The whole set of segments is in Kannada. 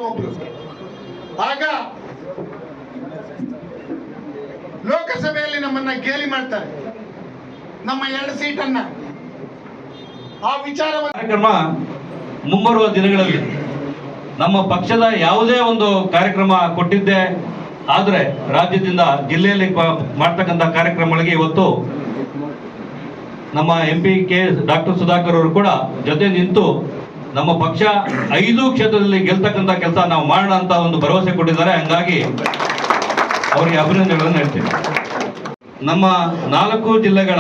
ಒಬ್ರು. ಆಗ ಲೋಕಸಭೆಯಲ್ಲಿ ನಮ್ಮನ್ನ ಗೇಲಿ ಮಾಡ್ತಾರೆ, ನಮ್ಮ 2 ಸೀಟನ್ನ. ಆ ವಿಚಾರವನ್ನು ಕಾರ್ಯಕ್ರಮ ಮುಂಬರುವ ದಿನಗಳಲ್ಲಿ ನಮ್ಮ ಪಕ್ಷದ ಯಾವುದೇ ಒಂದು ಕಾರ್ಯಕ್ರಮ ಕೊಟ್ಟಿದ್ದೆ ಆದರೆ ರಾಜ್ಯದಿಂದ ಜಿಲ್ಲೆಯಲ್ಲಿ ಮಾಡ್ತಕ್ಕಂಥ ಕಾರ್ಯಕ್ರಮಗಳಿಗೆ ಇವತ್ತು ನಮ್ಮ MP ಡಾಕ್ಟರ್ ಸುಧಾಕರ್ ಅವರು ಕೂಡ ಜೊತೆ ನಿಂತು ನಮ್ಮ ಪಕ್ಷ 5 ಕ್ಷೇತ್ರದಲ್ಲಿ ಗೆಲ್ತಕ್ಕಂಥ ಕೆಲಸ ನಾವು ಮಾಡೋಣ ಅಂತ ಒಂದು ಭರವಸೆ ಕೊಟ್ಟಿದ್ದಾರೆ. ಹಂಗಾಗಿ ಅವರಿಗೆ ಅಭಿನಂದನೆಗಳನ್ನು ಹೇಳ್ತೀನಿ. ನಮ್ಮ 4 ಜಿಲ್ಲೆಗಳ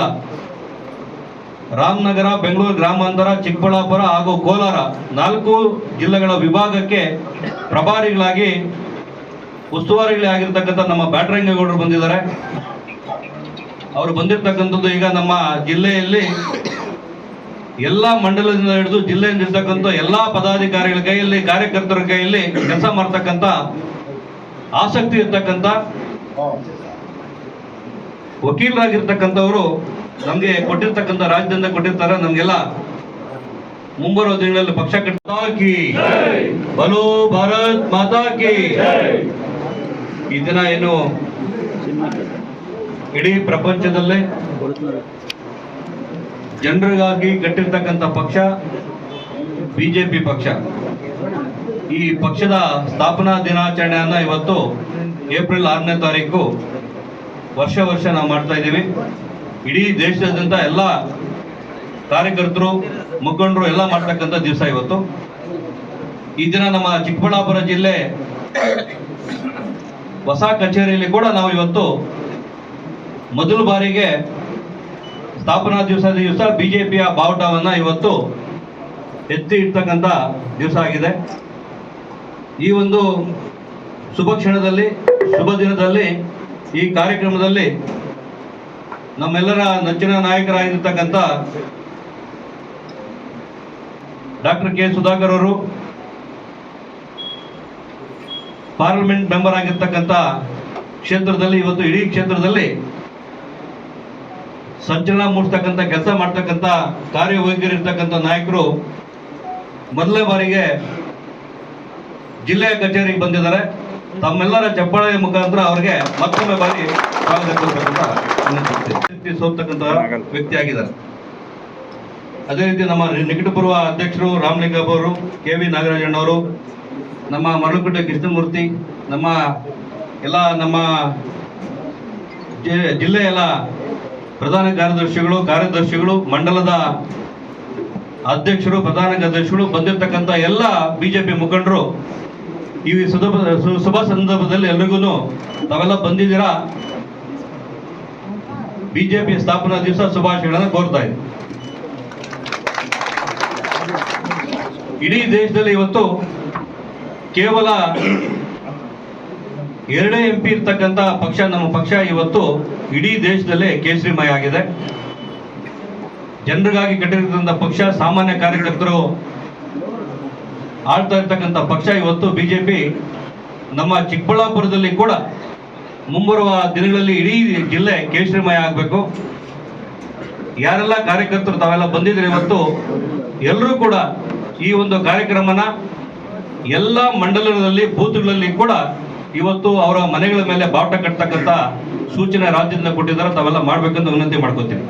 ರಾಮನಗರ, ಬೆಂಗಳೂರು ಗ್ರಾಮಾಂತರ, ಚಿಕ್ಕಬಳ್ಳಾಪುರ ಹಾಗೂ ಕೋಲಾರ 4 ಜಿಲ್ಲೆಗಳ ವಿಭಾಗಕ್ಕೆ ಪ್ರಭಾರಿಗಳಾಗಿ ಉಸ್ತುವಾರಿಗಳಾಗಿರ್ತಕ್ಕಂಥ ನಮ್ಮ ಬ್ಯಾಟರಂಗೇಗೌಡರು ಬಂದಿದ್ದಾರೆ. ಅವರು ಬಂದಿರತಕ್ಕಂಥದ್ದು ಈಗ ನಮ್ಮ ಜಿಲ್ಲೆಯಲ್ಲಿ ಎಲ್ಲ ಮಂಡಲದಿಂದ ಹಿಡಿದು ಜಿಲ್ಲೆಯಿಂದ ಇರ್ತಕ್ಕಂಥ ಎಲ್ಲ ಪದಾಧಿಕಾರಿಗಳ ಕೈಯಲ್ಲಿ, ಕಾರ್ಯಕರ್ತರ ಕೈಯಲ್ಲಿ ಕೆಲಸ ಮಾಡ್ತಕ್ಕಂಥ ಆಸಕ್ತಿ ಇರ್ತಕ್ಕಂಥ ವಕೀಲರಾಗಿರ್ತಕ್ಕಂಥವರು ನಮಗೆ ಕೊಟ್ಟಿರ್ತಕ್ಕಂಥ ರಾಜ್ಯದಿಂದ ಕೊಟ್ಟಿರ್ತಾರೆ. ನಮಗೆಲ್ಲ ಮುಂಬರುವ ದಿನಗಳಲ್ಲಿ ಪಕ್ಷ ಕಟ್ಟಾಕಿ ಬಲೋ ಭಾರತ್ ಮಾತಾ ಕಿ. ಈ ದಿನ ಏನು ಇಡೀ ಪ್ರಪಂಚದಲ್ಲೇ ಜನರಿಗಾಗಿ ಕಟ್ಟಿರ್ತಕ್ಕಂಥ ಪಕ್ಷ ಬಿಜೆಪಿ ಪಕ್ಷ. ಈ ಪಕ್ಷದ ಸ್ಥಾಪನಾ ದಿನಾಚರಣೆಯನ್ನ ಇವತ್ತು ಏಪ್ರಿಲ್ 6ನೇ ತಾರೀಕು ವರ್ಷ ನಾವು ಮಾಡ್ತಾ ಇದ್ದೀವಿ. ಇಡೀ ದೇಶದಾದ್ಯಂತ ಎಲ್ಲ ಕಾರ್ಯಕರ್ತರು, ಮುಖಂಡರು ಎಲ್ಲ ಮಾಡ್ತಕ್ಕಂಥ ದಿವಸ ಇವತ್ತು. ಈ ದಿನ ನಮ್ಮ ಚಿಕ್ಕಬಳ್ಳಾಪುರ ಜಿಲ್ಲೆ ಹೊಸ ಕಚೇರಿಯಲ್ಲಿ ಕೂಡ ನಾವು ಇವತ್ತು ಮೊದಲ ಬಾರಿಗೆ ಸ್ಥಾಪನಾ ದಿವಸ ಬಿಜೆಪಿಯ ಬಾವುಟವನ್ನ ಇವತ್ತು ಎತ್ತಿ ಇಡ್ತಕ್ಕಂಥ ದಿವಸ ಆಗಿದೆ. ಈ ಒಂದು ಶುಭ ಕ್ಷಣದಲ್ಲಿ, ಶುಭ ದಿನದಲ್ಲಿ, ಈ ಕಾರ್ಯಕ್ರಮದಲ್ಲಿ ನಮ್ಮೆಲ್ಲರ ನೆಚ್ಚಿನ ನಾಯಕರಾಗಿರ್ತಕ್ಕಂಥ ಡಾಕ್ಟರ್ ಸುಧಾಕರ್ ಅವರು, ಪಾರ್ಲಿಮೆಂಟ್ ಮೆಂಬರ್ ಆಗಿರ್ತಕ್ಕಂಥ ಕ್ಷೇತ್ರದಲ್ಲಿ ಇವತ್ತು ಇಡೀ ಕ್ಷೇತ್ರದಲ್ಲಿ ಸಂಚಲನ ಮೂಡಿಸ್ತಕ್ಕಂಥ ಕೆಲಸ ಮಾಡ್ತಕ್ಕಂಥ ಕಾರ್ಯವೈಖರಿರ್ತಕ್ಕಂಥ ನಾಯಕರು ಮೊದಲನೇ ಬಾರಿಗೆ ಜಿಲ್ಲೆಯ ಕಚೇರಿಗೆ ಬಂದಿದ್ದಾರೆ. ತಮ್ಮೆಲ್ಲರ ಚಪ್ಪಾಳೆಯ ಮುಖಾಂತರ ಅವರಿಗೆ ಮತ್ತೊಮ್ಮೆ ಬಾರಿ ಸ್ವಾಗತ ಕೋರತಕ್ಕಂಥ ಸೋತಕ್ಕಂಥ ವ್ಯಕ್ತಿ ಆಗಿದ್ದಾರೆ. ಅದೇ ರೀತಿ ನಮ್ಮ ನಿಕಟಪೂರ್ವ ಅಧ್ಯಕ್ಷರು ರಾಮಲಿಂಗಪ್ಪ ಅವರು, KV ನಾಗರಾಜಣ್ಣವರು, ನಮ್ಮ ಮರಳುಕುಂಟೆ ಕೃಷ್ಣಮೂರ್ತಿ, ನಮ್ಮ ಎಲ್ಲ ನಮ್ಮ ಜಿಲ್ಲೆಯ ಎಲ್ಲ ಪ್ರಧಾನ ಕಾರ್ಯದರ್ಶಿಗಳು, ಮಂಡಲದ ಅಧ್ಯಕ್ಷರು, ಪ್ರಧಾನ ಅಧ್ಯಕ್ಷರು, ಬಂದಿರತಕ್ಕಂಥ ಎಲ್ಲ ಬಿಜೆಪಿ ಮುಖಂಡರು, ಈ ಶುಭ ಸಂದರ್ಭದಲ್ಲಿ ಎಲ್ರಿಗೂ ತಾವೆಲ್ಲ ಬಂದಿದ್ದೀರಾ. ಬಿಜೆಪಿ ಸ್ಥಾಪನಾ ದಿವಸ ಶುಭಾಶಯಗಳನ್ನು ಕೋರ್ತಾ ಇದೆ. ಇಡೀ ದೇಶದಲ್ಲಿ ಇವತ್ತು ಕೇವಲ 2 MP ಇರ್ತಕ್ಕಂಥ ಪಕ್ಷ ನಮ್ಮ ಪಕ್ಷ ಇವತ್ತು ಇಡೀ ದೇಶದಲ್ಲೇ ಕೇಸರಿಮಯ ಆಗಿದೆ. ಜನರಿಗಾಗಿ ಕಟ್ಟಿರ್ತಕ್ಕಂಥ ಪಕ್ಷ, ಸಾಮಾನ್ಯ ಕಾರ್ಯಕರ್ತರು ಆಳ್ತಾ ಇರ್ತಕ್ಕಂಥ ಪಕ್ಷ ಇವತ್ತು ಬಿಜೆಪಿ. ನಮ್ಮ ಚಿಕ್ಕಬಳ್ಳಾಪುರದಲ್ಲಿ ಕೂಡ ಮುಂಬರುವ ದಿನಗಳಲ್ಲಿ ಇಡೀ ಜಿಲ್ಲೆ ಕೇಸರಿಮಯ ಆಗಬೇಕು. ಯಾರೆಲ್ಲ ಕಾರ್ಯಕರ್ತರು ತಾವೆಲ್ಲ ಬಂದಿದ್ರೆ ಇವತ್ತು ಎಲ್ಲರೂ ಕೂಡ ಈ ಒಂದು ಕಾರ್ಯಕ್ರಮನ ಎಲ್ಲ ಮಂಡಲಗಳಲ್ಲಿ, ಬೂತ್ಗಳಲ್ಲಿ ಕೂಡ ಇವತ್ತು ಅವರ ಮನೆಗಳ ಮೇಲೆ ಬಾವುಟ ಕಟ್ಟತಕ್ಕಂಥ ಸೂಚನೆ ರಾಜ್ಯದಿಂದ ಕೊಟ್ಟಿದ್ದಾರೆ. ತಾವೆಲ್ಲ ಮಾಡ್ಬೇಕಂತ ವಿನಂತಿ ಮಾಡ್ಕೊತೀನಿ.